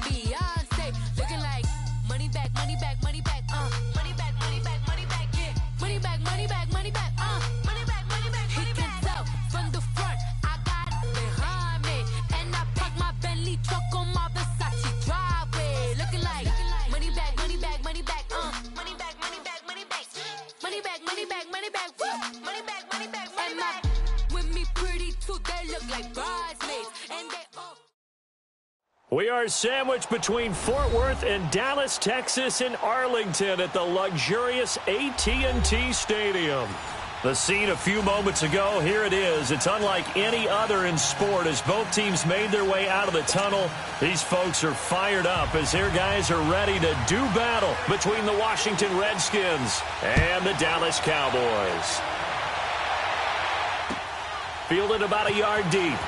Beyonce. Looking like money back, money back, money back, money back, money back, money back, yeah. Money back, money back, money back, money back, money back, money back. He can tell from the front, I got it behind me. And I park my Bentley truck on my Versace driveway. Looking like money back, money back, money back, money back, money back, money back. Money back, money back, money back, money back, money back, money back. With me pretty too, they look like bridesmaids. And they We are sandwiched between Fort Worth and Dallas, Texas, and Arlington at the luxurious AT&T Stadium. The scene a few moments ago, here it is. It's unlike any other in sport as both teams made their way out of the tunnel. These folks are fired up as their guys are ready to do battle between the Washington Redskins and the Dallas Cowboys. Fielded about a yard deep.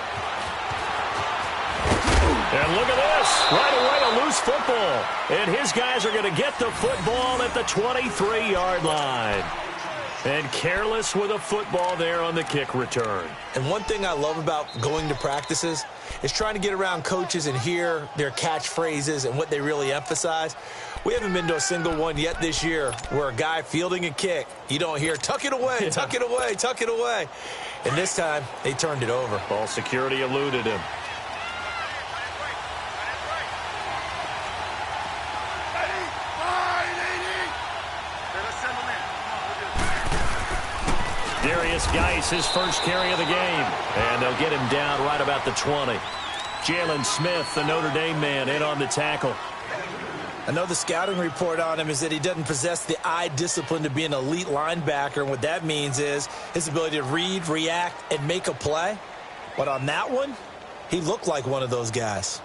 And look at this. Right away, a loose football. And his guys are going to get the football at the 23-yard line. And careless with a football there on the kick return. And one thing I love about going to practices is trying to get around coaches and hear their catchphrases and what they really emphasize. We haven't been to a single one yet this year where a guy fielding a kick, you don't hear, tuck it away, tuck it away, tuck it away. And this time, they turned it over. Ball security eluded him. Darius Geis, his first carry of the game. And they'll get him down right about the 20. Jalen Smith, the Notre Dame man, in on the tackle. I know the scouting report on him is that he doesn't possess the eye discipline to be an elite linebacker. And what that means is his ability to read, react, and make a play. But on that one, he looked like one of those guys.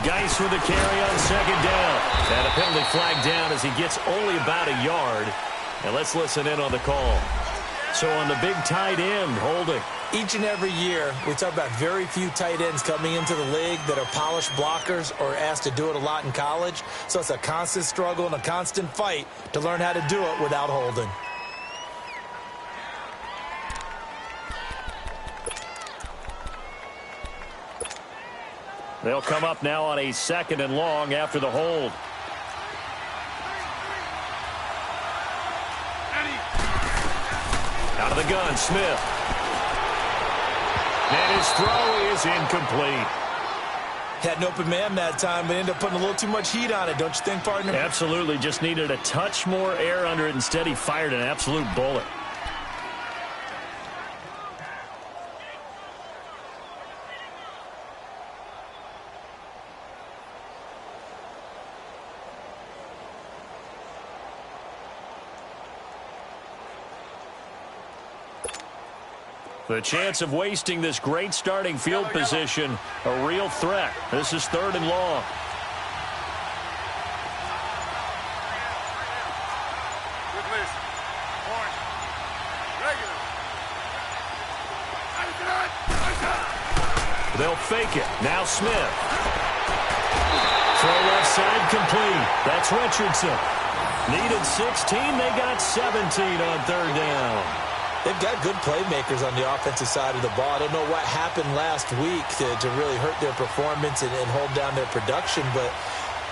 Geis with a carry on second down. And a penalty flag down as he gets only about a yard. And let's listen in on the call. So on the big tight end, holding. Each and every year, we talk about very few tight ends coming into the league that are polished blockers or asked to do it a lot in college. So it's a constant struggle and a constant fight to learn how to do it without holding. They'll come up now on a 2nd and long after the hold. Out of the gun, Smith. And his throw is incomplete. Had an open man that time, but ended up putting a little too much heat on it, don't you think, partner? Absolutely. Just needed a touch more air under it. Instead, he fired an absolute bullet. The chance of wasting this great starting field position, a real threat. This is 3rd and long. They'll fake it. Now Smith. Throw left side complete. That's Richardson. Needed 16. They got 17 on 3rd down. They've got good playmakers on the offensive side of the ball. I don't know what happened last week to really hurt their performance and hold down their production, but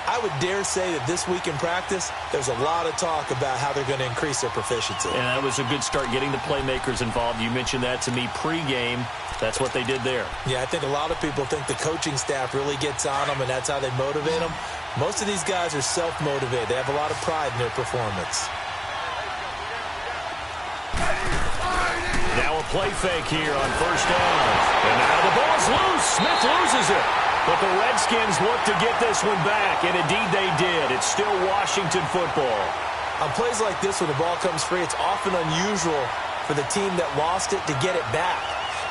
I would dare say that this week in practice, there's a lot of talk about how they're going to increase their proficiency. And that was a good start, getting the playmakers involved. You mentioned that to me pregame. That's what they did there. Yeah, I think a lot of people think the coaching staff really gets on them, and that's how they motivate them. Most of these guys are self-motivated. They have a lot of pride in their performance. Now a play fake here on 1st down. And now the ball's loose. Smith loses it. But the Redskins look to get this one back, and indeed they did. It's still Washington football. On plays like this when the ball comes free, it's often unusual for the team that lost it to get it back.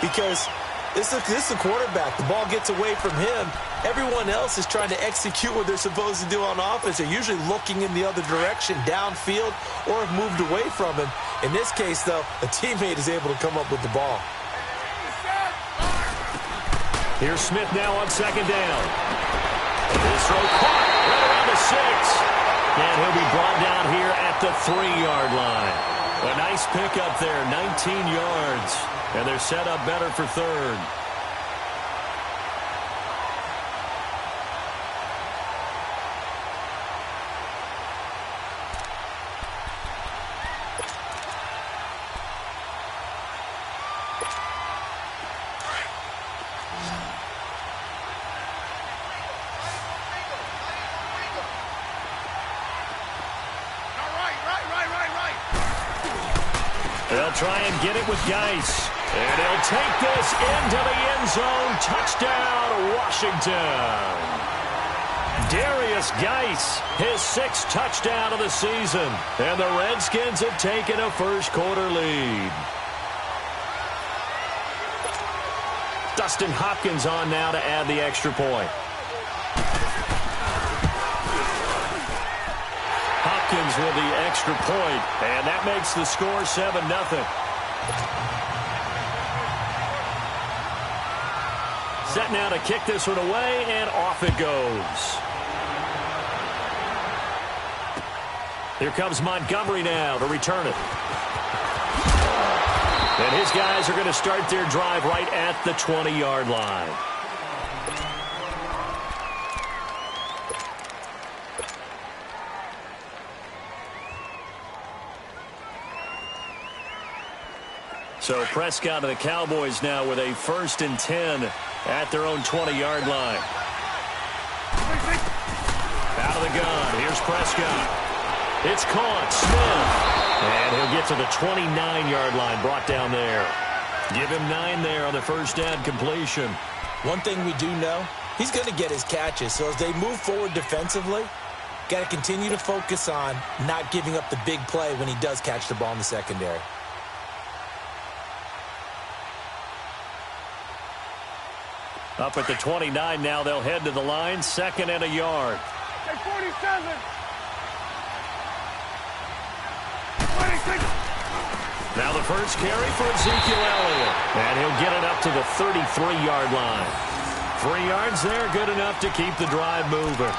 Because this is the quarterback. The ball gets away from him. Everyone else is trying to execute what they're supposed to do on offense. They're usually looking in the other direction, downfield, or have moved away from him. In this case, though, a teammate is able to come up with the ball. Here's Smith now on second down. This throw caught right around the 6. And he'll be brought down here at the 3-yard line. A nice pickup there, 19 yards. And they're set up better for third. They'll try and get it with Geis. And he'll take this into the end zone. Touchdown, Washington. Darius Geis, his 6th touchdown of the season. And the Redskins have taken a first-quarter lead. Dustin Hopkins on now to add the extra point. Hopkins with the extra point, and that makes the score 7-0. Set now to kick this one away, and off it goes. Here comes Montgomery now to return it. And his guys are going to start their drive right at the 20-yard line. So Prescott and the Cowboys now with a 1st and 10 at their own 20-yard line. Out of the gun. Here's Prescott. It's caught. Smith. And he'll get to the 29-yard line, brought down there. Give him 9 there on the first down completion. One thing we do know, he's going to get his catches. So as they move forward defensively, got to continue to focus on not giving up the big play when he does catch the ball in the secondary. Up at the 29 now, they'll head to the line, 2nd and a yard. Hey, 47. 26. Now the first carry for Ezekiel Elliott. And he'll get it up to the 33-yard line. 3 yards there, good enough to keep the drive moving.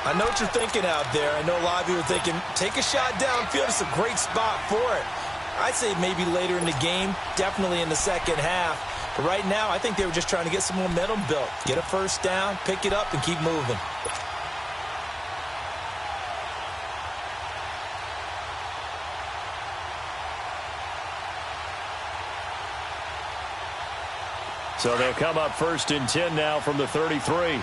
I know what you're thinking out there. I know a lot of you are thinking, take a shot downfield. It's a great spot for it. I'd say maybe later in the game, definitely in the second half. But right now, I think they were just trying to get some momentum built. Get a first down, pick it up, and keep moving. So they'll come up 1st and 10 now from the 33.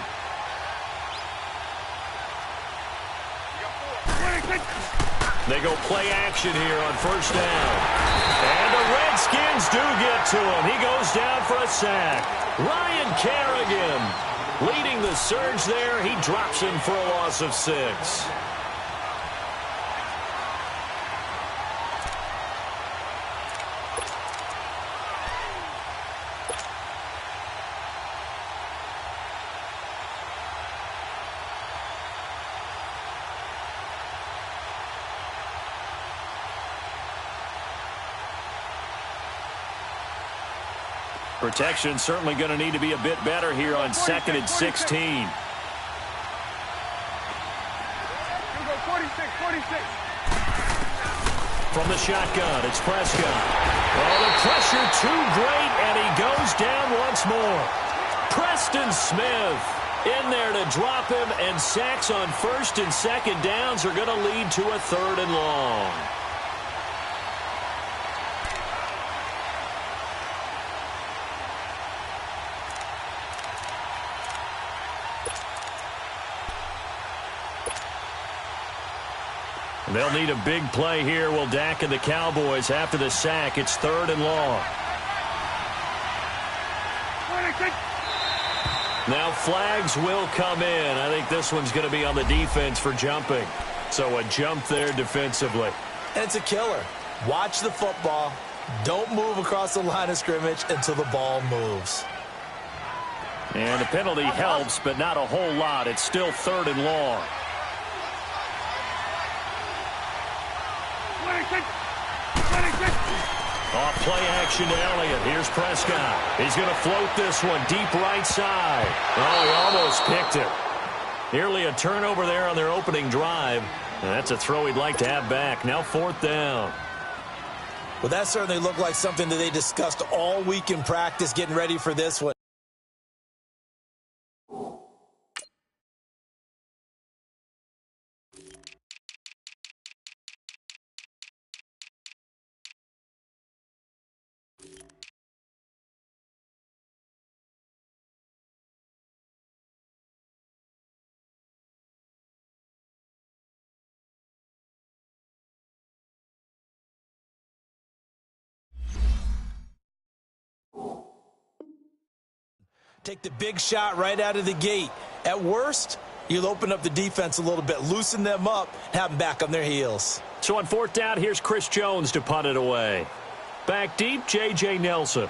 They go play action here on first down. And the Redskins do get to him. He goes down for a sack. Ryan Kerrigan leading the surge there. He drops him for a loss of 6. Protection certainly going to need to be a bit better here on 2nd and 16. Here we go, 46. From the shotgun, it's Prescott. Oh, the pressure too great, and he goes down once more. Preston Smith in there to drop him, and sacks on 1st and 2nd downs are going to lead to a 3rd and long. They'll need a big play here. Will Dak and the Cowboys after the sack. It's 3rd and long. 26. Now flags will come in. I think this one's going to be on the defense for jumping. So a jump there defensively. And it's a killer. Watch the football. Don't move across the line of scrimmage until the ball moves. And the penalty helps, but not a whole lot. It's still 3rd and long. 26. Off play action to Elliott. Here's Prescott. He's going to float this one deep right side. Oh, he almost picked it. Nearly a turnover there on their opening drive. And that's a throw he'd like to have back. Now 4th down. Well, that certainly looked like something that they discussed all week in practice, getting ready for this one. Take the big shot right out of the gate. At worst, you'll open up the defense a little bit, loosen them up, have them back on their heels. So on 4th down, here's Chris Jones to punt it away. Back deep, J.J. Nelson.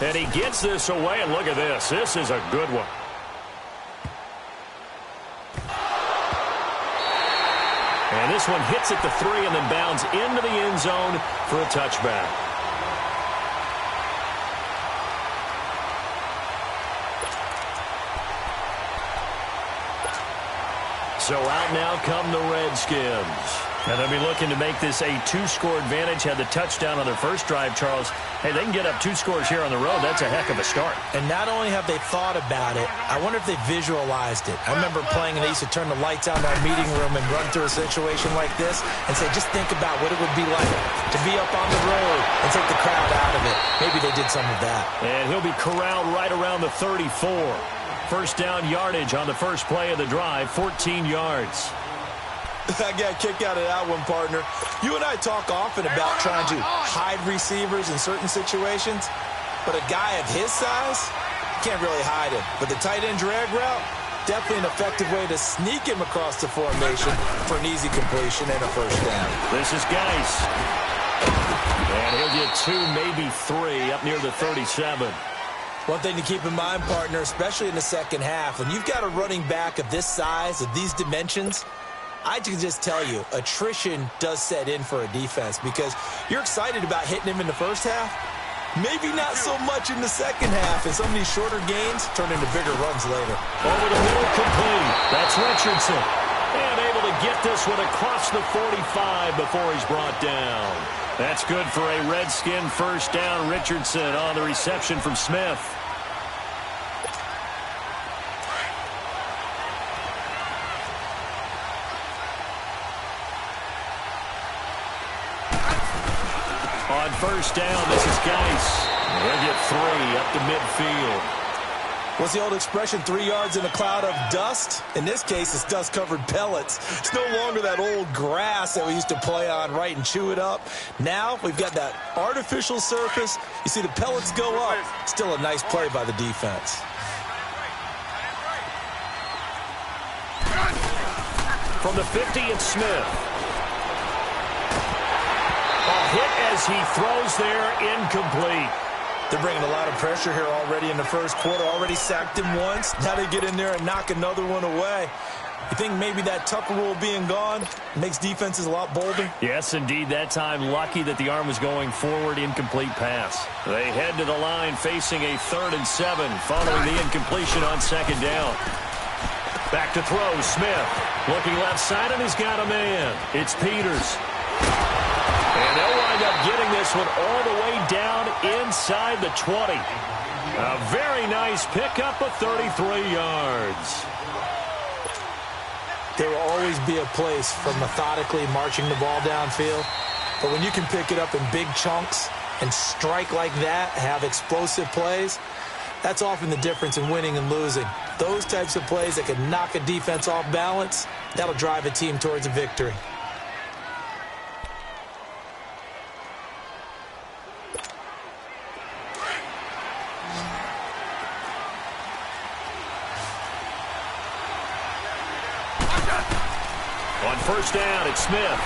And he gets this away, and look at this. This is a good one. And this one hits at the 3 and then bounds into the end zone for a touchback. So out now come the Redskins. And they'll be looking to make this a 2-score advantage. Had the touchdown on their first drive, Charles. Hey, they can get up 2 scores here on the road. That's a heck of a start. And not only have they thought about it, I wonder if they visualized it. I remember playing and they used to turn the lights out in our meeting room and run through a situation like this and say, just think about what it would be like to be up on the road and take the crowd out of it. Maybe they did some of that. And he'll be corralled right around the 34. First down yardage on the first play of the drive, 14 yards. I got a kick out of that one, partner. You and I talk often about trying to hide receivers in certain situations, but a guy of his size can't really hide him. But the tight end drag route, definitely an effective way to sneak him across the formation for an easy completion and a first down. This is Geis. And he'll get 2, maybe 3 up near the 37. One thing to keep in mind, partner, especially in the second half, when you've got a running back of this size, of these dimensions, I can just tell you, attrition does set in for a defense because you're excited about hitting him in the first half. Maybe not so much in the second half, and some of these shorter gains turn into bigger runs later. Over the middle, complete. That's Richardson. And able to get this one across the 45 before he's brought down. That's good for a Redskin first down. Richardson on the reception from Smith. On first down, this is Geis. He'll get 3 up to midfield. What's the old expression, 3 yards in a cloud of dust? In this case, it's dust-covered pellets. It's no longer that old grass that we used to play on, right, and chew it up. Now we've got that artificial surface. You see the pellets go up. Still a nice play by the defense. From the 50, it's Smith. A hit as he throws there, incomplete. They're bringing a lot of pressure here already in the first quarter. Already sacked him once. Now they get in there and knock another one away. You think maybe that Tucker rule being gone makes defenses a lot bolder? Yes, indeed. That time, lucky that the arm was going forward, incomplete pass. They head to the line facing a 3rd and 7 following the incompletion on second down. Back to throw, Smith. Looking left side, and he's got a man. It's Peters. And they'll wind up getting this one all the way down inside the 20. A very nice pickup of 33 yards. There will always be a place for methodically marching the ball downfield. But when you can pick it up in big chunks and strike like that, have explosive plays, that's often the difference in winning and losing. Those types of plays that can knock a defense off balance, that'll drive a team towards a victory. On first down, it's Smith.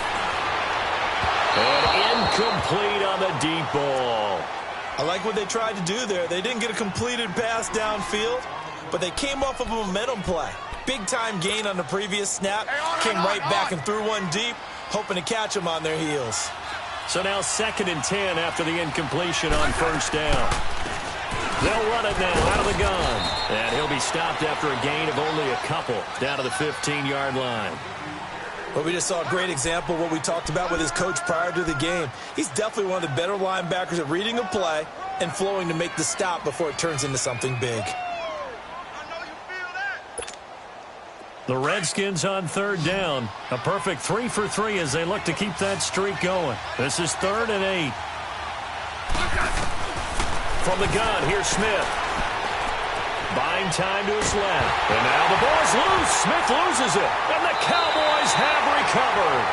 And incomplete on the deep ball. I like what they tried to do there. They didn't get a completed pass downfield, but they came off of a momentum play. Big-time gain on the previous snap. Came right back and threw one deep, hoping to catch them on their heels. So now 2nd and 10 after the incompletion on first down. They'll run it now out of the gun. And he'll be stopped after a gain of only a couple down to the 15-yard line. Well, we just saw a great example of what we talked about with his coach prior to the game. He's definitely one of the better linebackers at reading a play and flowing to make the stop before it turns into something big. The Redskins on 3rd down. A perfect 3 for 3 as they look to keep that streak going. This is 3rd and 8. From the gun, here's Smith. Buying time to his left. And now the ball's loose. Smith loses it. And the Cowboys have recovered.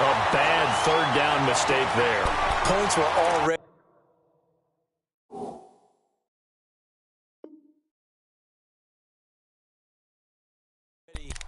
A bad 3rd down mistake there. Points were already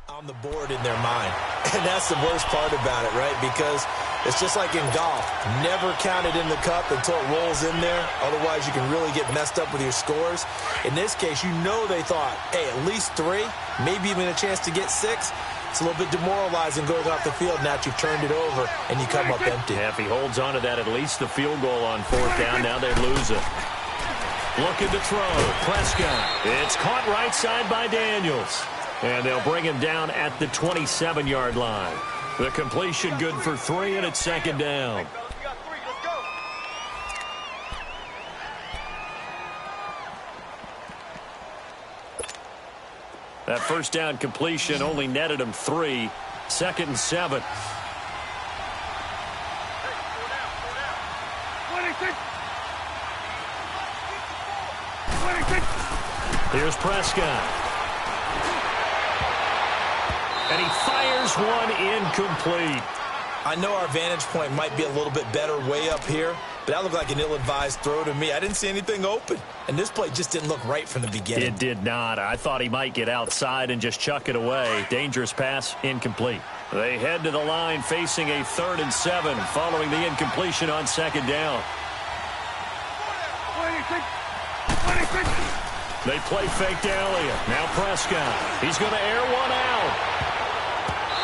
on the board in their mind. And that's the worst part about it, right? Because it's just like in golf. Never count it in the cup until it rolls in there. Otherwise, you can really get messed up with your scores. In this case, you know they thought, hey, at least 3, maybe even a chance to get 6. It's a little bit demoralizing going off the field. Now that you've turned it over and you come up empty. Yeah, if he holds on to that, at least the field goal on 4th down. Now they lose it. Looking to throw. Prescott. It's caught right side by Daniels. And they'll bring him down at the 27-yard line. The completion good for 3, and it's 2nd down. That first down completion only netted him 3. 2nd and 7. 26. Here's Prescott. And he fires one incomplete. I know our vantage point might be a little bit better way up here, but that looked like an ill-advised throw to me. I didn't see anything open, and this play just didn't look right from the beginning. It did not. I thought he might get outside and just chuck it away. Dangerous pass, incomplete. They head to the line facing a 3rd and 7 following the incompletion on 2nd down. 26. They play fake to Elliott. Now Prescott. He's going to air one out.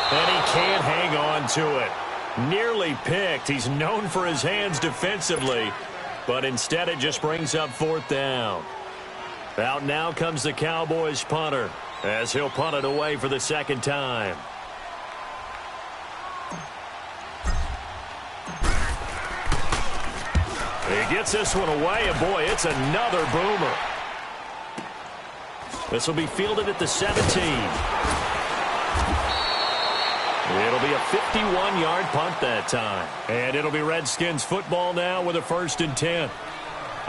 And he can't hang on to it. Nearly picked. He's known for his hands defensively, but instead it just brings up 4th down. Out now comes the Cowboys punter as he'll punt it away for the 2nd time. He gets this one away, and boy, it's another boomer. This will be fielded at the 17. It'll be a 51-yard punt that time. And it'll be Redskins football now with a 1st and 10.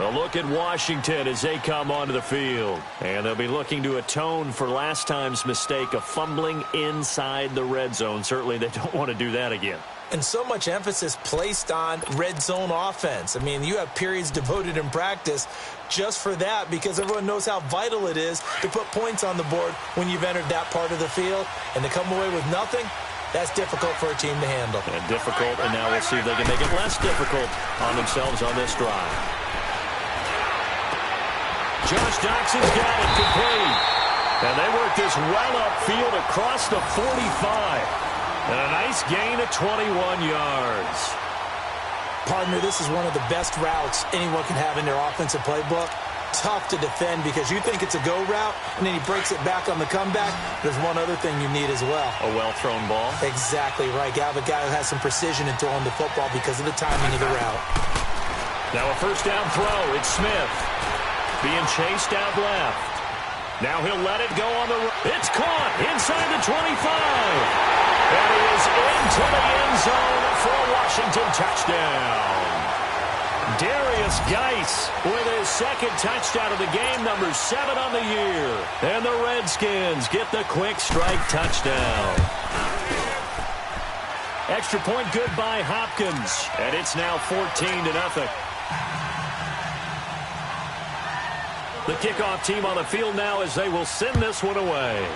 A look at Washington as they come onto the field. And they'll be looking to atone for last time's mistake of fumbling inside the red zone. Certainly they don't want to do that again. And so much emphasis placed on red zone offense. I mean, you have periods devoted in practice just for that because everyone knows how vital it is to put points on the board when you've entered that part of the field. And to come away with nothing, that's difficult for a team to handle. And difficult, and now we'll see if they can make it less difficult on themselves on this drive. Josh Doxson's got it complete. And they work this well upfield across the 45. And a nice gain of 21 yards. Partner, this is one of the best routes anyone can have in their offensive playbook. Tough to defend because you think it's a go route, and then he breaks it back on the comeback. There's one other thing you need as well. A well-thrown ball. Exactly right. You have a guy who has some precision in throwing the football because of the timing of the route. Now a 1st down throw. It's Smith being chased out left. Now he'll let it go on the right. It's caught inside the 25. And he is into the end zone for a Washington touchdown. Darius Geis with his 2nd touchdown of the game, number 7 on the year. And the Redskins get the quick strike touchdown. Extra point good by Hopkins. And it's now 14-0. The kickoff team on the field now as they will send this one away.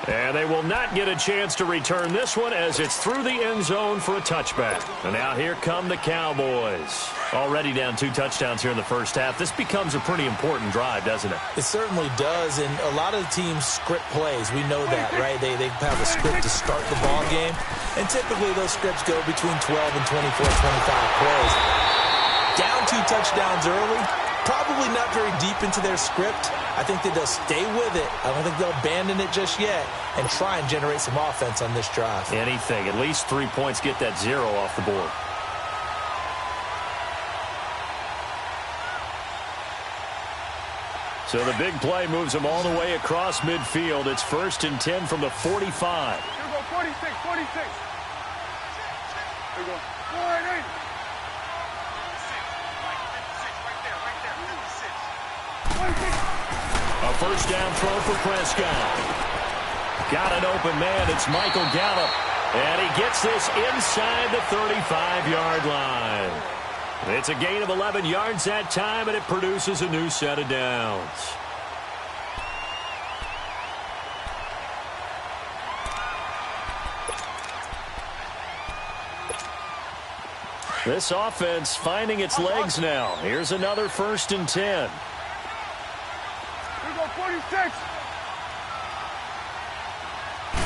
And they will not get a chance to return this one as it's through the end zone for a touchback. And now here come the Cowboys. Already down 2 touchdowns here in the first half. This becomes a pretty important drive, doesn't it? It certainly does, and a lot of the teams script plays. We know that, right? They have a script to start the ball game, and typically those scripts go between 12 and 24, 25 plays. Down 2 touchdowns early, probably not very deep into their script. I think that they'll stay with it. I don't think they'll abandon it just yet and try and generate some offense on this drive. Anything. At least 3 points, get that 0 off the board. So the big play moves them all the way across midfield. It's 1st and 10 from the 45. Here we go, 46, 46. Here we go, 48. A first down throw for Prescott. Got an open man. It's Michael Gallup. And he gets this inside the 35-yard line. It's a gain of 11 yards that time, and it produces a new set of downs. This offense finding its legs now. Here's another 1st and 10. Here we go, 46.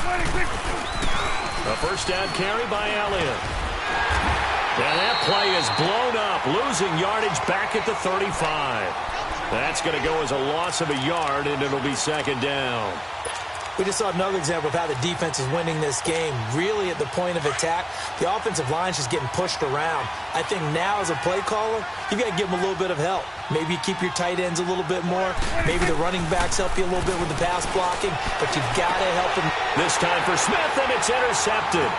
26. A first down carry by Elliott. And that play is blown up, losing yardage back at the 35. That's going to go as a loss of a yard, and it'll be 2nd down. We just saw another example of how the defense is winning this game. Really at the point of attack, the offensive line is just getting pushed around. I think now as a play caller, you got to give them a little bit of help. Maybe you keep your tight ends a little bit more. Maybe the running backs help you a little bit with the pass blocking, but you've got to help them. This time for Smith, and it's intercepted.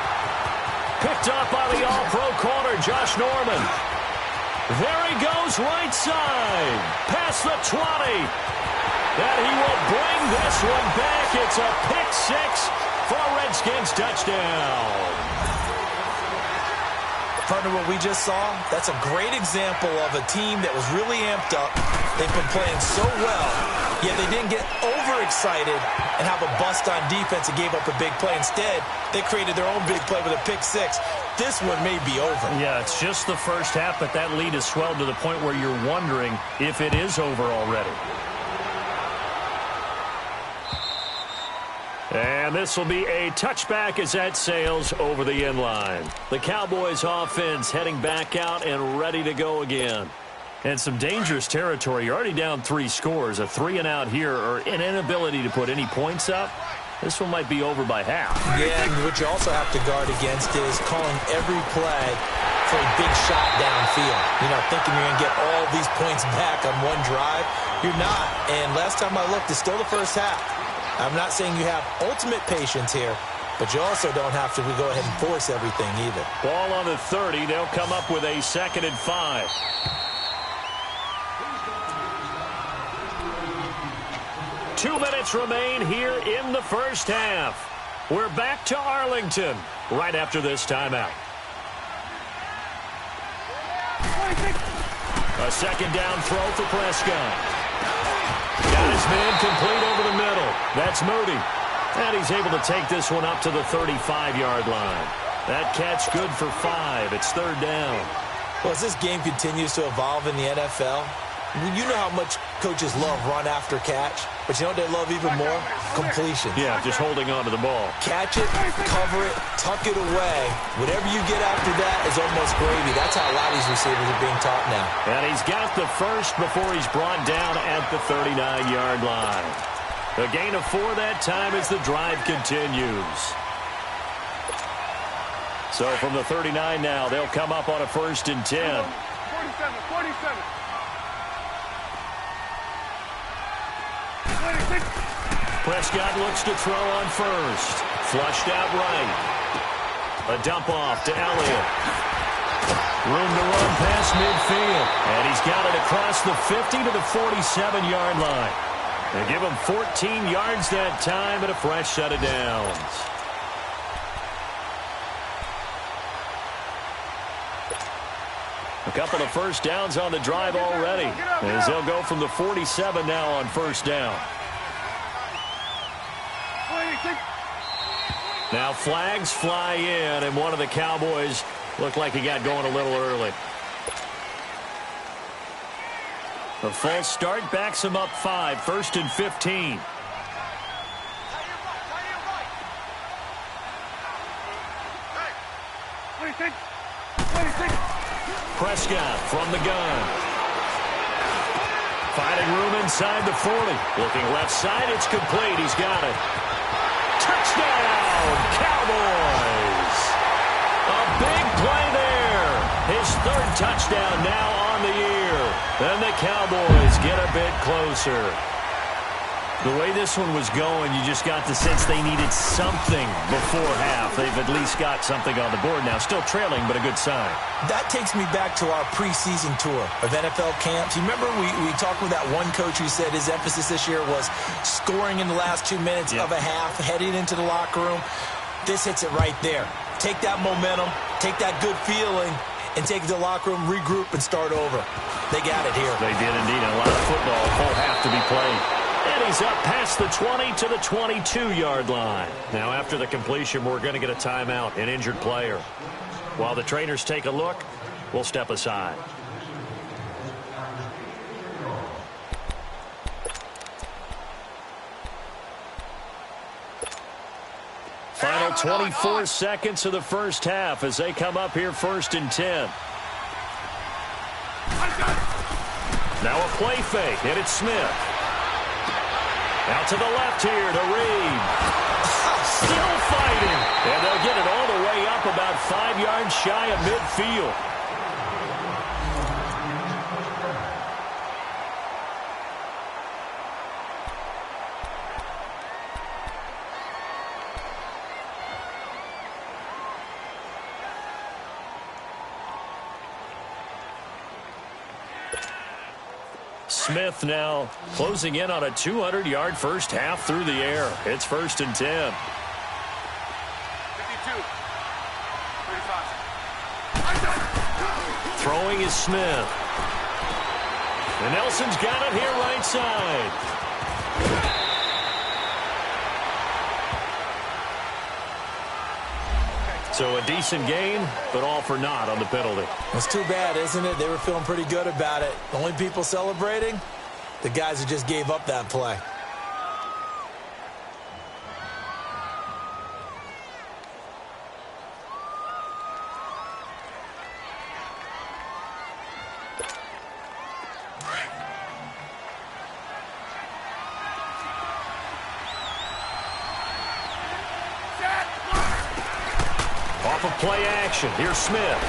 Picked up by the all-pro corner, Josh Norman. There he goes, right side. Past the 20. And he will bring this one back. It's a pick 6 for a Redskins touchdown. Partner, what we just saw, that's a great example of a team that was really amped up. They've been playing so well, yet they didn't get overexcited and have a bust on defense and gave up a big play. Instead, they created their own big play with a pick 6. This one may be over. Yeah, it's just the first half, but that lead has swelled to the point where you're wondering if it is over already. And this will be a touchback as that sails over the end line. The Cowboys offense heading back out and ready to go again. And some dangerous territory. You're already down 3 scores. A 3-and-out here or an inability to put any points up. This one might be over by half. Yeah, and what you also have to guard against is calling every play for a big shot downfield. You know, thinking you're going to get all these points back on one drive. You're not. And last time I looked, it's still the first half. I'm not saying you have ultimate patience here, but you also don't have to go ahead and force everything either. Ball on the 30. They'll come up with a 2nd and 5. Two minutes remain here in the first half. We're back to Arlington right after this timeout. A 2nd down throw for Prescott. Got his man complete over the middle. That's Moody. And he's able to take this one up to the 35-yard line. That catch good for 5. It's 3rd down. Well, as this game continues to evolve in the NFL, you know how much coaches love run after catch, but you know what they love even more? Completion. Yeah, just holding on to the ball. Catch it, cover it, tuck it away. Whatever you get after that is almost gravy. That's how a lot of these receivers are being taught now. And he's got the first before he's brought down at the 39-yard line. A gain of 4 that time as the drive continues. So from the 39 now, they'll come up on a 1st and 10. 47. Prescott looks to throw on first. Flushed out right. A dump off to Elliott. Room to run past midfield. And he's got it across the 50 to the 47-yard line. They give him 14 yards that time and a fresh set of downs. A couple of first downs on the drive already, as they'll go from the 47 now on 1st down. Now flags fly in, and one of the Cowboys looked like he got going a little early. A false start backs him up 5, 1st and 15. Prescott from the gun. Finding room inside the 40. Looking left side, it's complete. He's got it. Touchdown, Cowboys! A big play there. His 3rd touchdown now on the year. And the Cowboys get a bit closer. The way this one was going, you just got the sense they needed something before half. They've at least got something on the board now. Still trailing, but a good sign. That takes me back to our preseason tour of NFL camps. You remember we talked with that one coach who said his emphasis this year was scoring in the last 2 minutes of a half, heading into the locker room. This hits it right there. Take that momentum, take that good feeling, and take it to the locker room, regroup, and start over. They got it here. They did indeed. A lot of football, full half to be played. And he's up past the 20 to the 22-yard line. Now, after the completion, we're going to get a timeout, an injured player. While the trainers take a look, we'll step aside. Final 24 seconds of the first half as they come up here 1st and 10. Now a play fake, and it's Smith. Out to the left here to Reed. Still fighting. And they'll get it all the way up about 5 yards shy of midfield. Smith now closing in on a 200-yard first half through the air. It's 1st and 10. 52. 35. Throwing is Smith. And Nelson's got it here right side. So a decent gain, but all for naught on the penalty. It's too bad, isn't it? They were feeling pretty good about it. The only people celebrating, the guys who just gave up that play. Off of play action, here's Smith.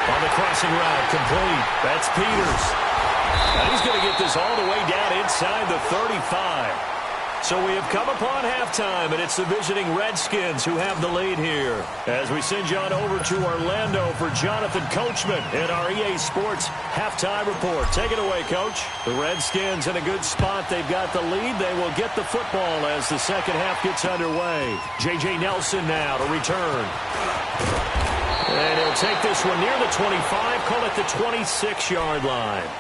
On the crossing route, complete. That's Peters. And he's going to get this all the way down inside the 35. So we have come upon halftime, and it's the visiting Redskins who have the lead here. As we send you on over to Orlando for Jonathan Coachman in our EA Sports halftime report. Take it away, Coach. The Redskins in a good spot. They've got the lead. They will get the football as the second half gets underway. J.J. Nelson now to return. And he'll take this one near the 25, call it the 26-yard line.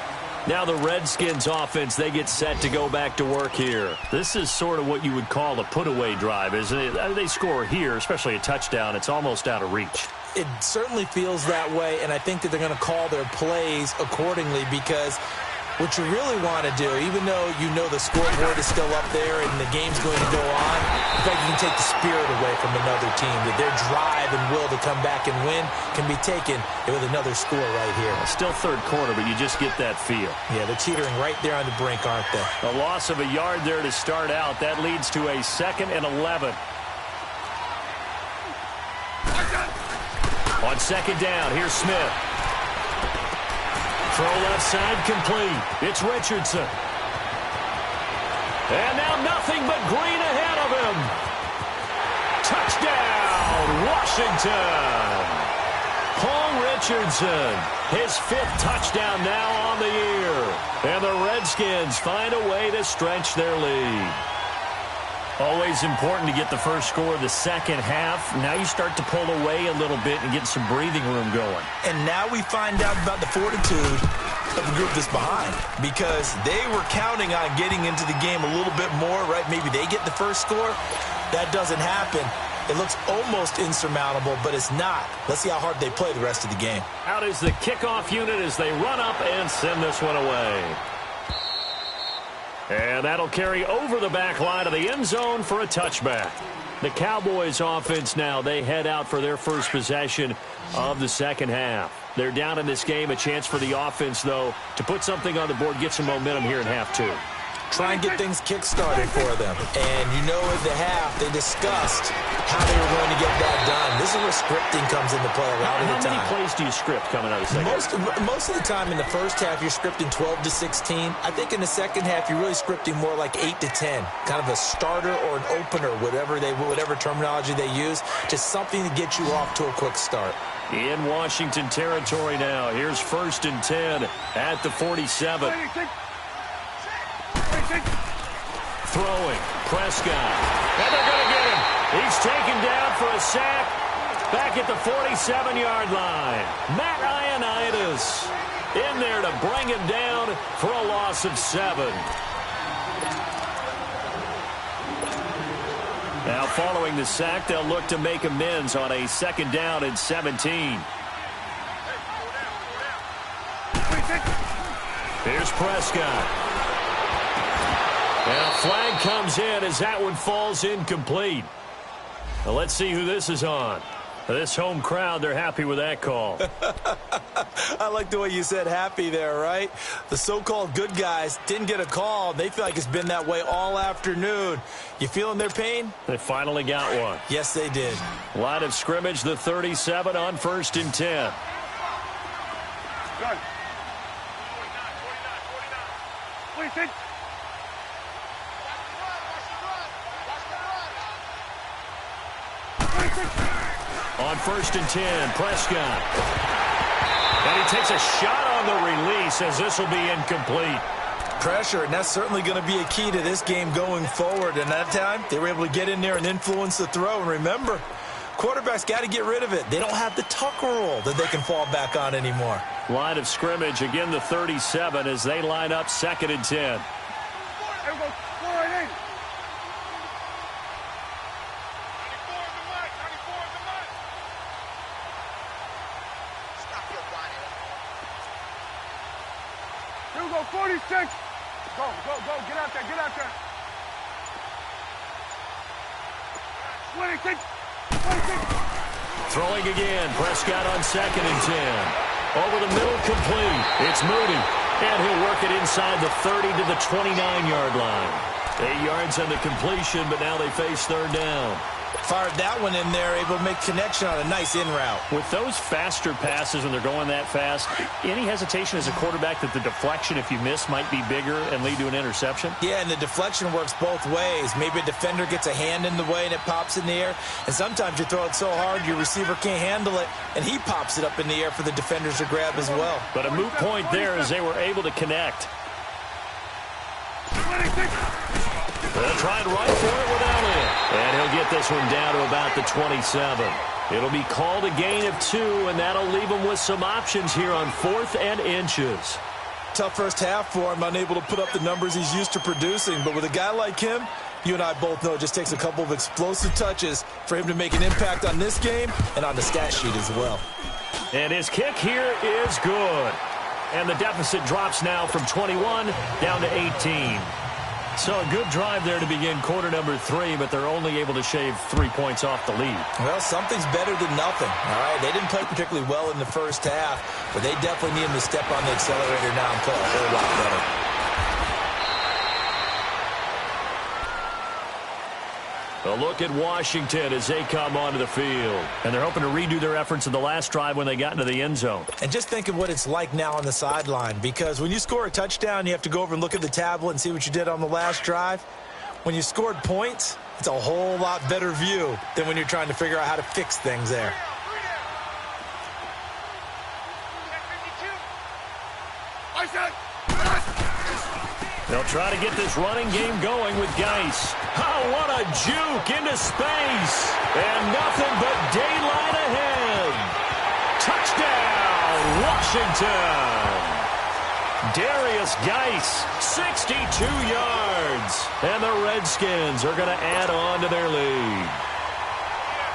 Now the Redskins offense, they get set to go back to work here. This is sort of what you would call a put-away drive, isn't it? They score here, especially a touchdown. It's almost out of reach. It certainly feels that way, and I think that they're going to call their plays accordingly because what you really want to do, even though you know the scoreboard is still up there and the game's going to go on, in fact, you can take the spirit away from another team. That their drive and will to come back and win can be taken with another score right here. Still third quarter, but you just get that feel. Yeah, they're teetering right there on the brink, aren't they? A loss of a yard there to start out. That leads to a 2nd and 11. On 2nd down, here's Smith. Throw left side complete. It's Richardson. And now nothing but green ahead of him. Touchdown, Washington. Paul Richardson, his 5th touchdown now on the year. And the Redskins find a way to stretch their lead. Always important to get the first score of the second half. Now you start to pull away a little bit and get some breathing room going. And now we find out about the fortitude of the group that's behind because they were counting on getting into the game a little bit more, right? Maybe they get the first score. That doesn't happen. It looks almost insurmountable, but it's not. Let's see how hard they play the rest of the game. Out is the kickoff unit as they run up and send this one away. And that'll carry over the back line of the end zone for a touchback. The Cowboys offense now, they head out for their first possession of the second half. They're down in this game, a chance for the offense, though, to put something on the board, get some momentum here in half two. Try and get things kick-started for them. And you know at the half, they discussed how they were going to get that done. This is where scripting comes into play a lot of the time. How many plays do you script coming out of the second half? Most of the time in the first half, you're scripting 12 to 16. I think in the second half, you're really scripting more like 8 to 10. Kind of a starter or an opener, whatever terminology they use, just something to get you off to a quick start. In Washington territory now. Here's 1st and 10 at the 47. Throwing, Prescott. And they're going to get him. He's taken down for a sack back at the 47-yard line. Matt Ioannidis in there to bring him down for a loss of 7. Now following the sack, they'll look to make amends on a 2nd down and 17. Here's Prescott. And a flag comes in as that one falls incomplete. Well, let's see who this is on. This home crowd, they're happy with that call. I like the way you said happy there, right? The so-called good guys didn't get a call. They feel like it's been that way all afternoon. You feeling their pain? They finally got one. Yes, they did. Line of scrimmage, the 37 on 1st and 10. Done. 46. On 1st and 10, Prescott. And he takes a shot on the release as this will be incomplete. Pressure, and that's certainly going to be a key to this game going forward. And that time, they were able to get in there and influence the throw. And remember, quarterbacks got to get rid of it. They don't have the Tucker rule that they can fall back on anymore. Line of scrimmage, again the 37 as they line up 2nd and 10. Here we go, 46. Go, get out there, 26. Throwing again, Prescott on 2nd and 10. Over the middle, complete. It's Moody, and he'll work it inside the 30 to the 29-yard line. 8 yards on the completion, but now they face 3rd down. Fired that one in there, able to make connection on a nice in route. With those faster passes when they're going that fast, any hesitation as a quarterback that the deflection, if you miss, might be bigger and lead to an interception? Yeah, and the deflection works both ways. Maybe a defender gets a hand in the way and it pops in the air. And sometimes you throw it so hard your receiver can't handle it, and he pops it up in the air for the defenders to grab as well. But a moot point there as they were able to connect. 26. They'll try and run for it without it. And he'll get this one down to about the 27. It'll be called a gain of 2, and that'll leave him with some options here on 4th and inches. Tough first half for him, unable to put up the numbers he's used to producing. But with a guy like him, you and I both know it just takes a couple of explosive touches for him to make an impact on this game and on the stat sheet as well. And his kick here is good. And the deficit drops now from 21 down to 18. So a good drive there to begin quarter number 3, but they're only able to shave 3 points off the lead. Well, something's better than nothing. All right, they didn't play particularly well in the first half, but they definitely need him to step on the accelerator now and play a whole lot better. A look at Washington as they come onto the field. And they're hoping to redo their efforts in the last drive when they got into the end zone. And just think of what it's like now on the sideline, because when you score a touchdown, you have to go over and look at the tablet and see what you did on the last drive. When you scored points, it's a whole lot better view than when you're trying to figure out how to fix things there. They'll try to get this running game going with Geis. Oh, what a juke into space. And nothing but daylight ahead. Touchdown, Washington. Darius Geis, 62 yards. And the Redskins are going to add on to their lead.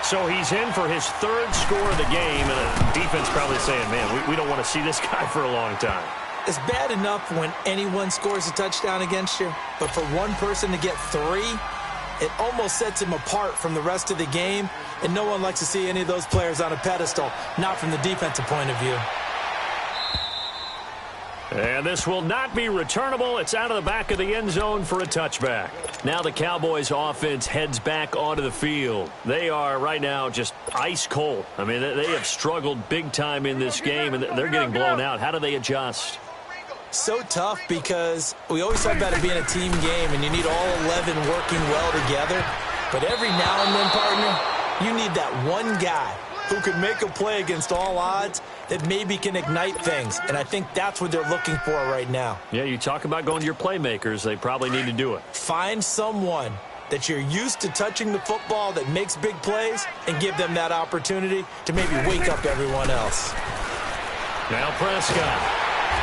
So he's in for his third score of the game, and the defense probably saying, man, we don't want to see this guy for a long time. It's bad enough when anyone scores a touchdown against you, but for one person to get 3, it almost sets him apart from the rest of the game, and no one likes to see any of those players on a pedestal, not from the defensive point of view. And this will not be returnable. It's out of the back of the end zone for a touchback. Now the Cowboys offense heads back onto the field. They are right now just ice cold. I mean, they have struggled big time in this game, and they're getting blown out. How do they adjust? So tough because we always talk about it being a team game, and you need all 11 working well together. But every now and then, partner, you need that one guy who can make a play against all odds that maybe can ignite things. And I think that's what they're looking for right now. Yeah, you talk about going to your playmakers. They probably need to do it. Find someone that you're used to touching the football that makes big plays and give them that opportunity to maybe wake up everyone else. Now Prescott.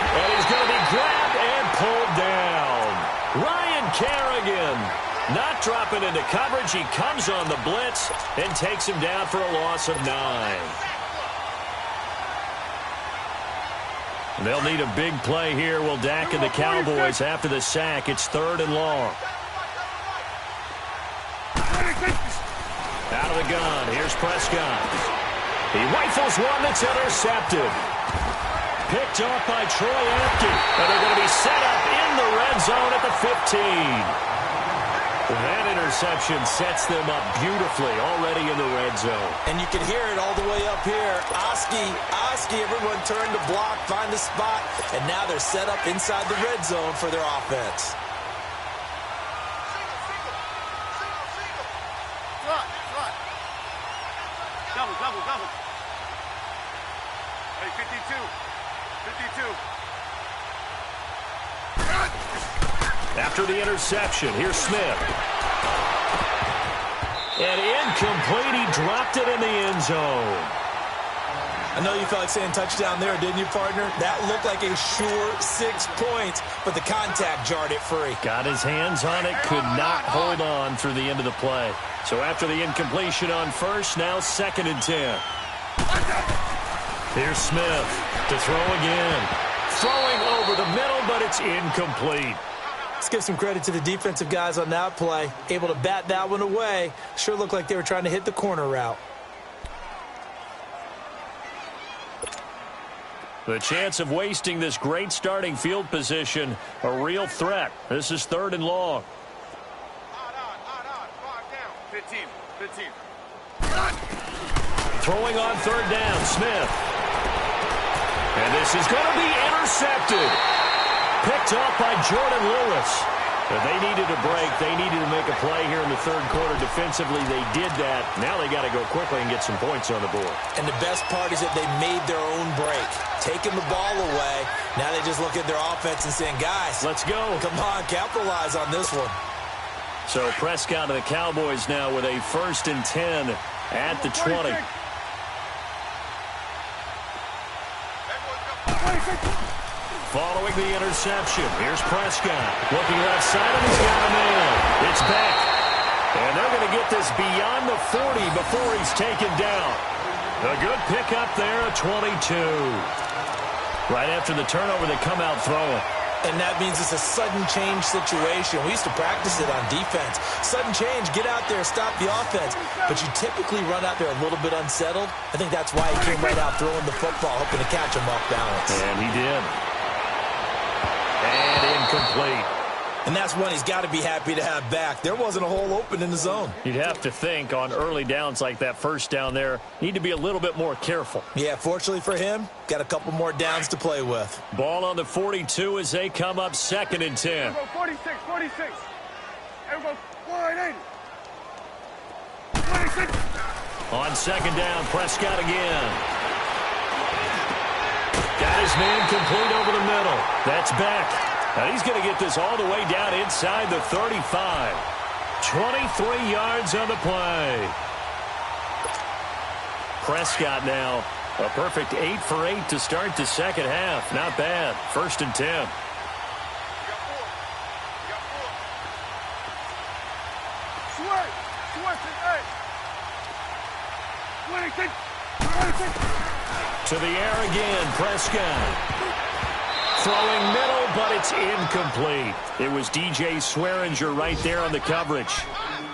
And he's going to be grabbed and pulled down. Ryan Kerrigan not dropping into coverage. He comes on the blitz and takes him down for a loss of 9. They'll need a big play here. Will Dak and the Cowboys after the sack. It's 3rd and long. Out of the gun. Here's Prescott. He rifles one that's intercepted. Picked off by Troy Apke. And they're going to be set up in the red zone at the 15. That interception sets them up beautifully already in the red zone. And you can hear it all the way up here. Oski, everyone turned to block, find a spot, and now they're set up inside the red zone for their offense. Double. Hey, 52. After the interception, here's Smith. And incomplete. He dropped it in the end zone. I know you felt like saying touchdown there, didn't you, partner? That looked like a sure 6 points, but the contact jarred it free. Got his hands on it, could not hold on through the end of the play. So after the incompletion on first, now 2nd and 10. Here's Smith to throw again. Throwing over the middle, but it's incomplete. Let's give some credit to the defensive guys on that play. Able to bat that one away. Sure looked like they were trying to hit the corner route. The chance of wasting this great starting field position, a real threat. This is 3rd and long. 15. Throwing on 3rd down, Smith. And this is going to be intercepted. Picked off by Jordan Lewis. But they needed a break. They needed to make a play here in the 3rd quarter. Defensively, they did that. Now they got to go quickly and get some points on the board. And the best part is that they made their own break. Taking the ball away. Now they just look at their offense and saying, guys, let's go. Come on, capitalize on this one. So Prescott and the Cowboys now with a 1st and 10 at the 20. Following the interception, here's Prescott. Looking left side, and he's got a man. It's back. And they're going to get this beyond the 40 before he's taken down. A good pickup there, a 22. Right after the turnover, they come out throwing. And that means it's a sudden change situation. We used to practice it on defense. Sudden change, get out there, stop the offense. But you typically run out there a little bit unsettled. I think that's why he came right out throwing the football, hoping to catch him off balance. And he did. And incomplete. And that's one he's got to be happy to have back. There wasn't a hole open in the zone. You'd have to think on early downs like that first down there, need to be a little bit more careful. Yeah, fortunately for him, got a couple more downs to play with. Ball on the 42 as they come up 2nd and 10. 46. Everyone, 180. 26. On 2nd down, Prescott again. Got his man complete over the middle. That's back. Now he's going to get this all the way down inside the 35. 23 yards on the play. Prescott now A perfect 8 for 8 to start the second half. Not bad. 1st and 10. To the air again, Prescott. Throwing middle, but it's incomplete. It was DJ Swearinger right there on the coverage.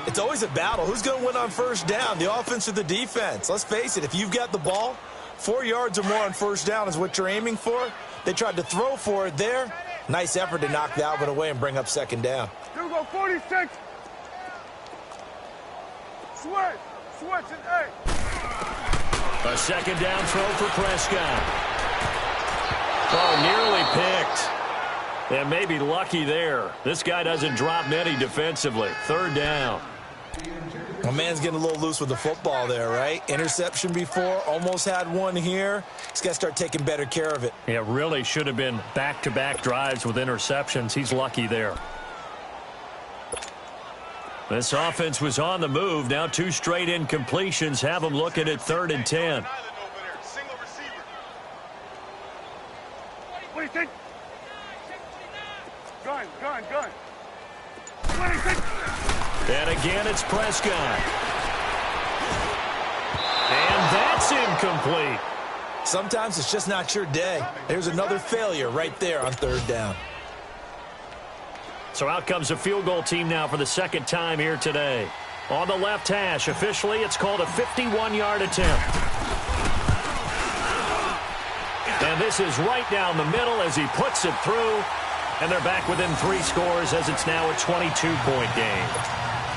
It's always a battle. Who's going to win on 1st down, the offense or the defense? Let's face it, if you've got the ball, 4 yards or more on 1st down is what you're aiming for. They tried to throw for it there. Nice effort to knock that one away and bring up 2nd down. Here we go, 46. Switch and 8. A 2nd down throw for Prescott. Oh, nearly picked. And maybe lucky there. This guy doesn't drop many defensively. 3rd down. My man's getting a little loose with the football there, right? Interception before, almost had one here. He's got to start taking better care of it. Yeah, really should have been back-to-back drives with interceptions. He's lucky there. This offense was on the move. Now 2 straight incompletions have them looking at 3rd and 10. What do you think? Gun. And again, it's Prescott. And that's incomplete. Sometimes it's just not your day. There's another failure right there on 3rd down. So out comes a field goal team now for the 2nd time here today. On the left hash, officially, it's called a 51-yard attempt. And this is right down the middle as he puts it through. And they're back within 3 scores as it's now a 22-point game.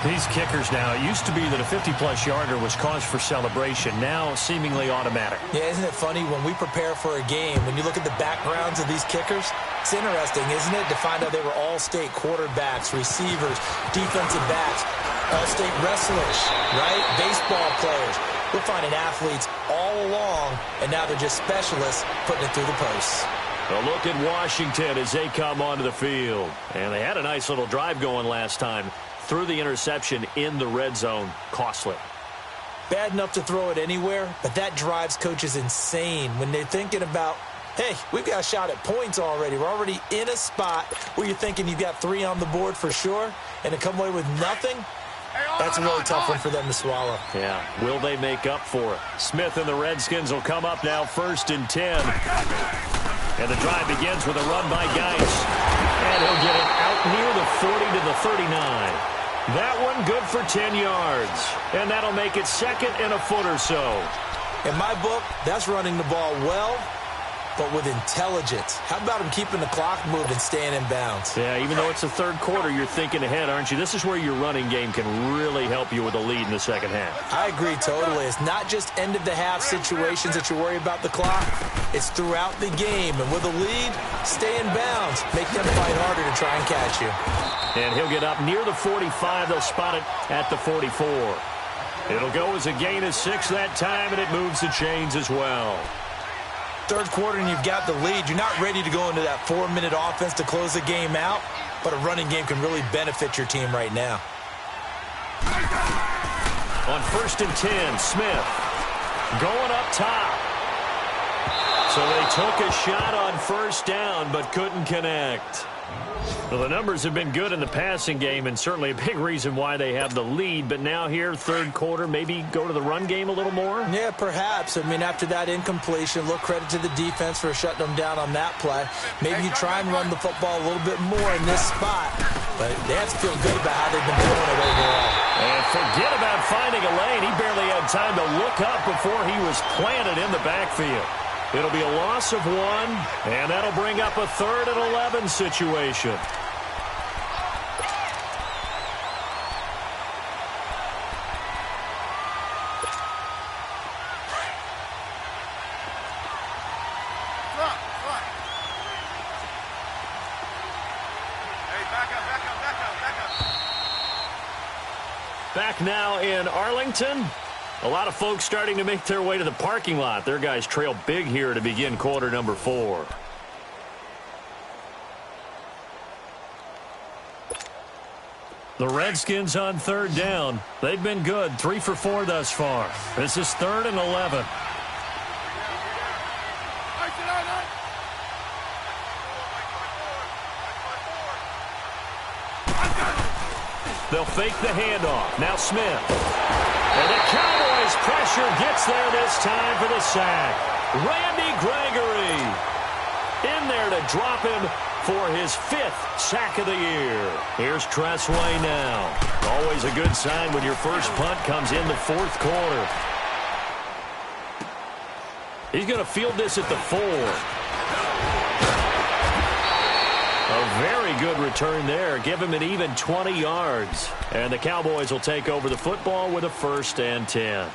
These kickers now, it used to be that a 50-plus yarder was cause for celebration. Now seemingly automatic. Yeah, isn't it funny when we prepare for a game, when you look at the backgrounds of these kickers, it's interesting, isn't it, to find out they were all-state quarterbacks, receivers, defensive backs, all-state wrestlers, right? Baseball players. We're finding athletes all along, and now they're just specialists putting it through the posts. A look at Washington as they come onto the field. And they had a nice little drive going last time. Threw the interception in the red zone. Costly. Bad enough to throw it anywhere, but that drives coaches insane when they're thinking about, hey, we've got a shot at points already. We're already in a spot where you're thinking you've got 3 on the board for sure, and to come away with nothing, that's a really tough one for them to swallow. Yeah, will they make up for it? Smith and the Redskins will come up now 1st and 10. And the drive begins with a run by Geis. And he'll get it out near the 40 to the 39. That one good for 10 yards. And that'll make it 2nd and a foot or so. In my book, that's running the ball well, but with intelligence. How about him keeping the clock moving, staying in bounds? Yeah, even though it's the 3rd quarter, you're thinking ahead, aren't you? This is where your running game can really help you with a lead in the 2nd half. I agree totally. It's not just end-of-the-half situations that you worry about the clock. It's throughout the game. And with a lead, stay in bounds. Make them fight harder to try and catch you. And he'll get up near the 45. They'll spot it at the 44. It'll go as a gain of 6 that time, and it moves the chains as well. 3rd quarter and you've got the lead. You're not ready to go into that 4-minute offense to close the game out, but a running game can really benefit your team right now. On 1st and 10, Smith going up top. So they took a shot on 1st down, but couldn't connect. Well, the numbers have been good in the passing game, and certainly a big reason why they have the lead. But now here, 3rd quarter, maybe go to the run game a little more? Yeah, perhaps. I mean, after that incompletion, a little credit to the defense for shutting them down on that play. Maybe you try and run the football a little bit more in this spot. But they have to feel good about how they've been doing it overall. And forget about finding a lane. He barely had time to look up before he was planted in the backfield. It'll be a loss of 1, and that'll bring up a 3rd and 11 situation. Back now in Arlington. A lot of folks starting to make their way to the parking lot. Their guys trail big here to begin quarter number 4. The Redskins on 3rd down. They've been good, 3 for 4 thus far. This is 3rd and 11. They'll fake the handoff. Now Smith. And the Cowboys' pressure gets there this time for the sack. Randy Gregory in there to drop him for his 5th sack of the year. Here's Tressway now. Always a good sign when your first punt comes in the 4th quarter. He's going to field this at the 4. A very good return there. Give him an even 20 yards. And the Cowboys will take over the football with a 1st and 10.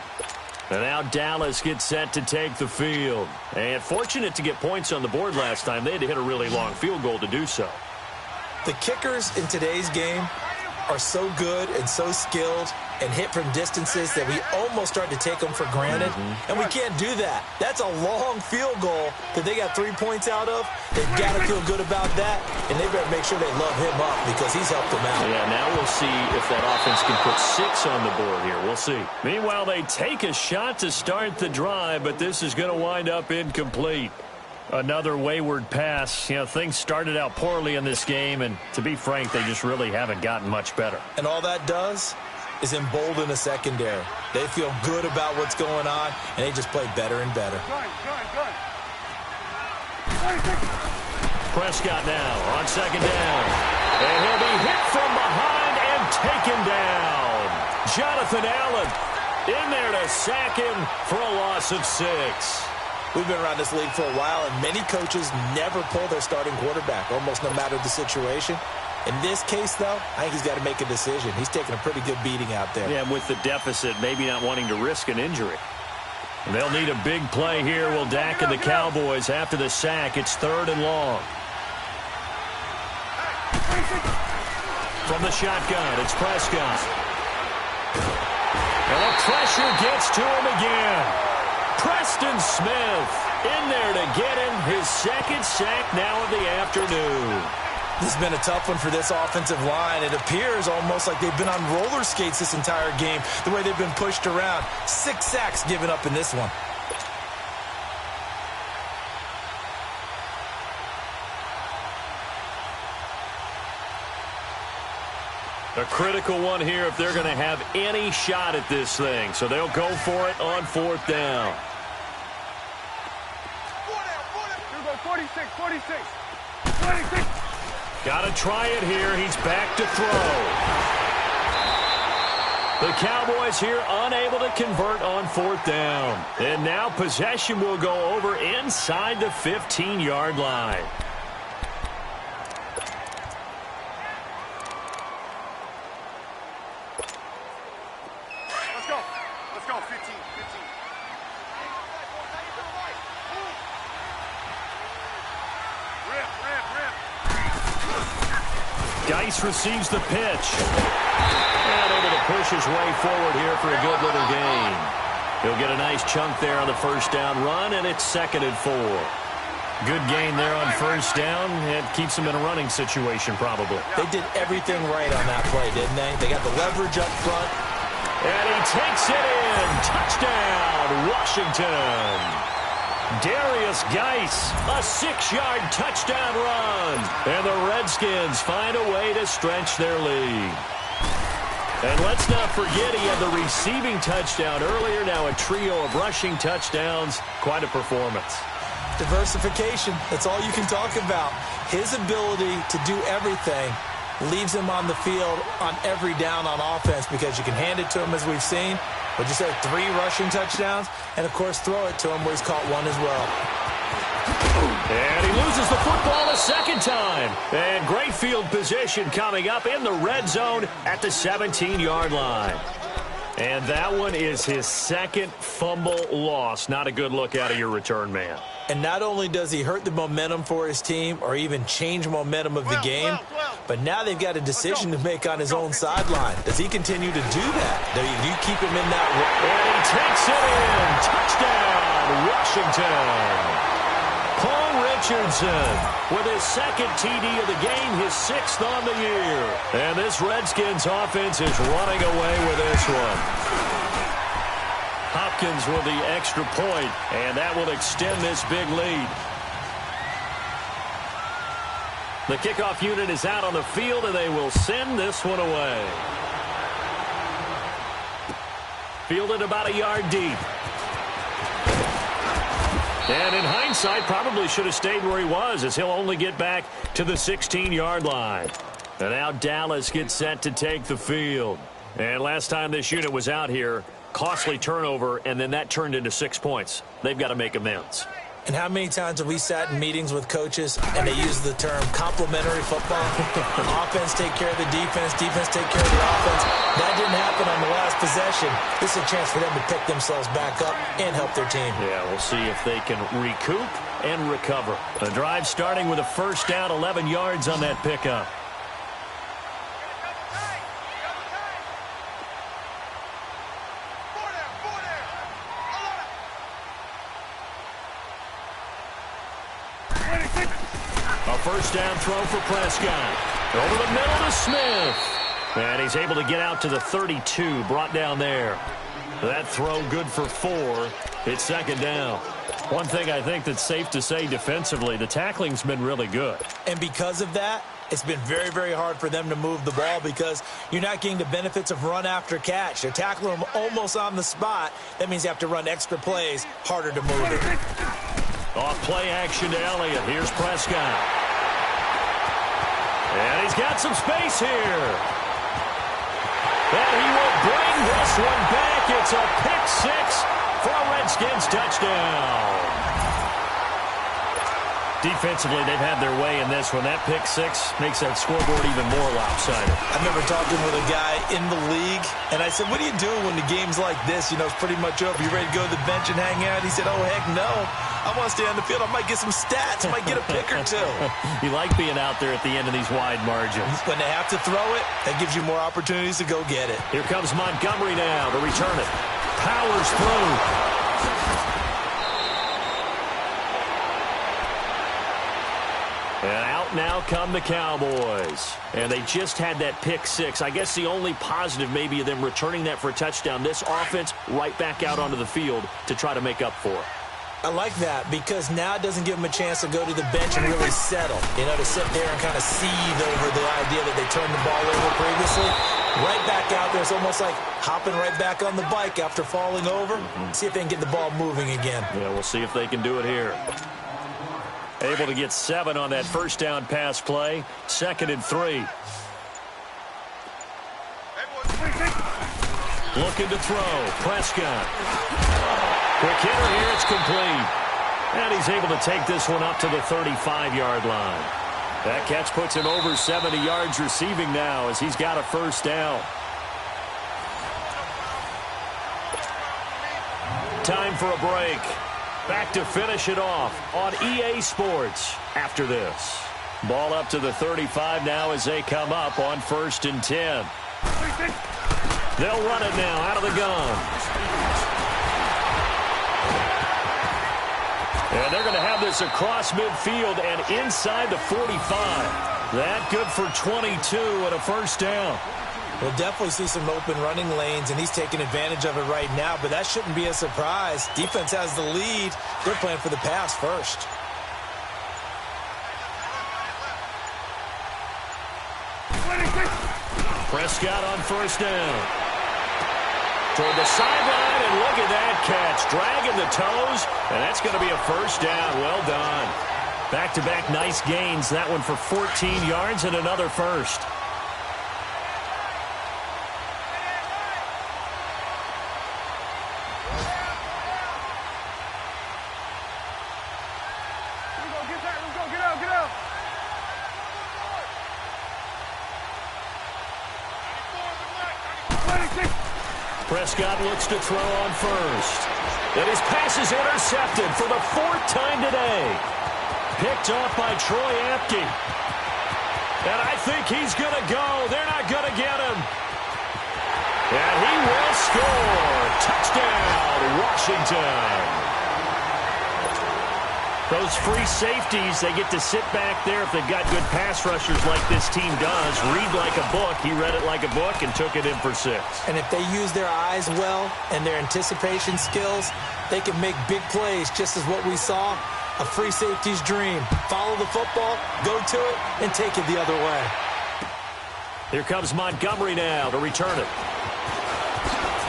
And now Dallas gets set to take the field. And fortunate to get points on the board last time. They had to hit a really long field goal to do so. The kickers in today's game are so good and so skilled and hit from distances that we almost start to take them for granted. And we can't do that. That's a long field goal that they got 3 points out of. They've got to feel good about that, and they better make sure they love him up because he's helped them out. Yeah, now we'll see if that offense can put 6 on the board here. We'll see. Meanwhile, they take a shot to start the drive, but this is going to wind up incomplete. Another wayward pass. You know, things started out poorly in this game, and to be frank, they just really haven't gotten much better. And all that does is embolden the secondary. They feel good about what's going on, and they just play better and better. Prescott now on 2nd down. And he'll be hit from behind and taken down. Jonathan Allen in there to sack him for a loss of 6. We've been around this league for a while, and many coaches never pull their starting quarterback, almost no matter the situation. In this case, though, I think he's got to make a decision. He's taking a pretty good beating out there. Yeah, with the deficit, maybe not wanting to risk an injury. And they'll need a big play here. Will Dak and the Cowboys after the sack. It's 3rd and long. From the shotgun, it's Prescott. And the pressure gets to him again. Preston Smith in there to get him his 2nd sack now of the afternoon. This has been a tough one for this offensive line. It appears almost like they've been on roller skates this entire game, the way they've been pushed around. 6 sacks given up in this one. A critical one here if they're going to have any shot at this thing. So they'll go for it on 4th down. 46. Got to try it here. He's back to throw. The Cowboys here unable to convert on 4th down. And now possession will go over inside the 15-yard line. Let's go, 15. Geis receives the pitch. And able to push his way forward here for a good little gain. He'll get a nice chunk there on the 1st down run, and it's 2nd and 4. Good gain there on 1st down. It keeps him in a running situation probably. They did everything right on that play, didn't they? They got the leverage up front. And he takes it in. Touchdown, Washington. Darius Geis, a 6-yard touchdown run. And the Redskins find a way to stretch their lead. And let's not forget he had the receiving touchdown earlier. Now a trio of rushing touchdowns. Quite a performance. Diversification, that's all you can talk about. His ability to do everything leaves him on the field on every down on offense because you can hand it to him as we've seen. Would you say 3 rushing touchdowns? And, of course, throw it to him where he's caught 1 as well. And he loses the football a 2nd time. And great field position coming up in the red zone at the 17-yard line. And that one is his 2nd fumble loss. Not a good look out of your return man. And not only does he hurt the momentum for his team or even change momentum of the game, but now they've got a decision to make on his own sideline. Does he continue to do that? Do you keep him in that? And he takes it in. Touchdown, Washington. Paul Richardson with his 2nd TD of the game, his 6th on the year. And this Redskins offense is running away with this one. Hopkins with the extra point, and that will extend this big lead. The kickoff unit is out on the field, and they will send this one away. Fielded about a yard deep. And in hindsight, probably should have stayed where he was, as he'll only get back to the 16-yard line. And now Dallas gets set to take the field. And last time this unit was out here, costly turnover, and then that turned into 6 points. They've got to make amends. And how many times have we sat in meetings with coaches and they use the term complementary football? Offense take care of the defense, defense take care of the offense. That didn't happen on the last possession. This is a chance for them to pick themselves back up and help their team. Yeah, we'll see if they can recoup and recover. The drive starting with a first down, 11 yards on that pickup. First down throw for Prescott. Over the middle to Smith. And he's able to get out to the 32, brought down there. That throw good for 4. It's second down. One thing I think that's safe to say defensively, the tackling's been really good. And because of that, it's been very, very hard for them to move the ball because you're not getting the benefits of run after catch. They're tackling them almost on the spot. That means you have to run extra plays, harder to move it. Off play action to Elliott. Here's Prescott. And he's got some space here. And he will bring this one back. It's a pick 6 for a Redskins touchdown. Defensively, they've had their way in this one. That pick 6 makes that scoreboard even more lopsided. I remember talking with a guy in the league, and I said, what do you do when the game's like this? You know, it's pretty much over. You ready to go to the bench and hang out? He said, oh, heck no. I want to stay on the field. I might get some stats. I might get a pick or two. You like being out there at the end of these wide margins. When they have to throw it, that gives you more opportunities to go get it. Here comes Montgomery now to return it. Powers through. And out now come the Cowboys. And they just had that pick 6. I guess the only positive maybe of them returning that for a touchdown. This offense right back out onto the field to try to make up for it. I like that because now it doesn't give them a chance to go to the bench and really settle. You know, to sit there and kind of seethe over the idea that they turned the ball over previously. Right back out there. It's almost like hopping right back on the bike after falling over. See if they can get the ball moving again. Yeah, we'll see if they can do it here. Able to get 7 on that first down pass play. 2nd and 3. Looking to throw. Prescott. Quick hitter here. It's complete. And he's able to take this one up to the 35-yard line. That catch puts him over 70 yards receiving now as he's got a first down. Time for a break. Back to finish it off on EA Sports after this. Ball up to the 35 now as they come up on 1st and 10. They'll run it now out of the gun. And they're going to have this across midfield and inside the 45. That good for 22 and a first down. We'll definitely see some open running lanes, and he's taking advantage of it right now, but that shouldn't be a surprise. Defense has the lead. They're playing for the pass first. Prescott on first down. Toward the sideline, and look at that catch. Dragging the toes, and that's going to be a first down. Well done. Back-to-back nice gains. That one for 14 yards and another first. Prescott looks to throw on first. And his pass is intercepted for the 4th time today. Picked off by Troy Apke. And I think he's going to go. They're not going to get him. And he will score. Touchdown, Washington. Those free safeties, they get to sit back there if they've got good pass rushers like this team does. Read like a book. He read it like a book and took it in for 6. And if they use their eyes well and their anticipation skills, they can make big plays, just as what we saw A free safety's dream. Follow the football, go to it, and take it the other way. Here comes Montgomery now to return it.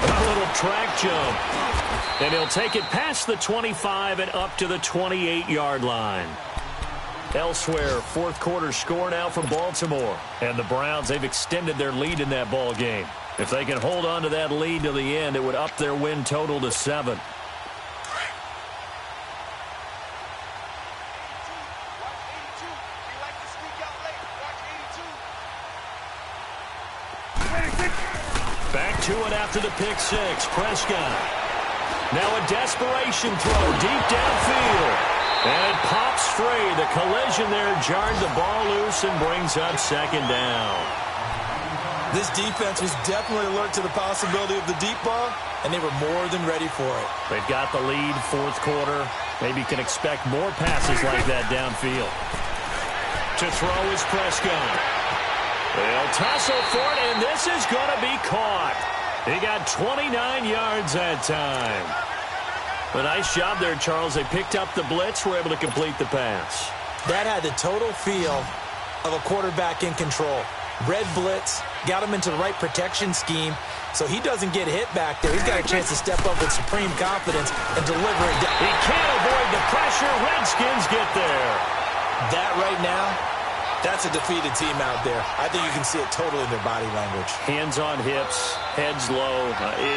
A little track jump. And he'll take it past the 25 and up to the 28-yard line. Elsewhere, fourth quarter score now for Baltimore. And the Browns, they've extended their lead in that ball game. If they can hold on to that lead to the end, it would up their win total to 7. Back to it after the pick six. Prescott. Now a desperation throw deep downfield. And it pops free. The collision there jarred the ball loose and brings up second down. This defense was definitely alert to the possibility of the deep ball, and they were more than ready for it. They've got the lead, fourth quarter. Maybe can expect more passes like that downfield. To throw is Prescott. They'll tussle for it, and this is going to be caught. He got 29 yards that time. A nice job there, Charles. They picked up the blitz, were able to complete the pass. That had the total feel of a quarterback in control. Red blitz, got him into the right protection scheme, so he doesn't get hit back there. He's got a chance to step up with supreme confidence and deliver it. He can't avoid the pressure. Redskins get there. That right now, that's a defeated team out there. I think you can see it totally in their body language. Hands on hips, heads low.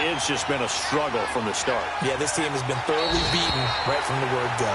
It's just been a struggle from the start. Yeah, this team has been thoroughly beaten right from the word go.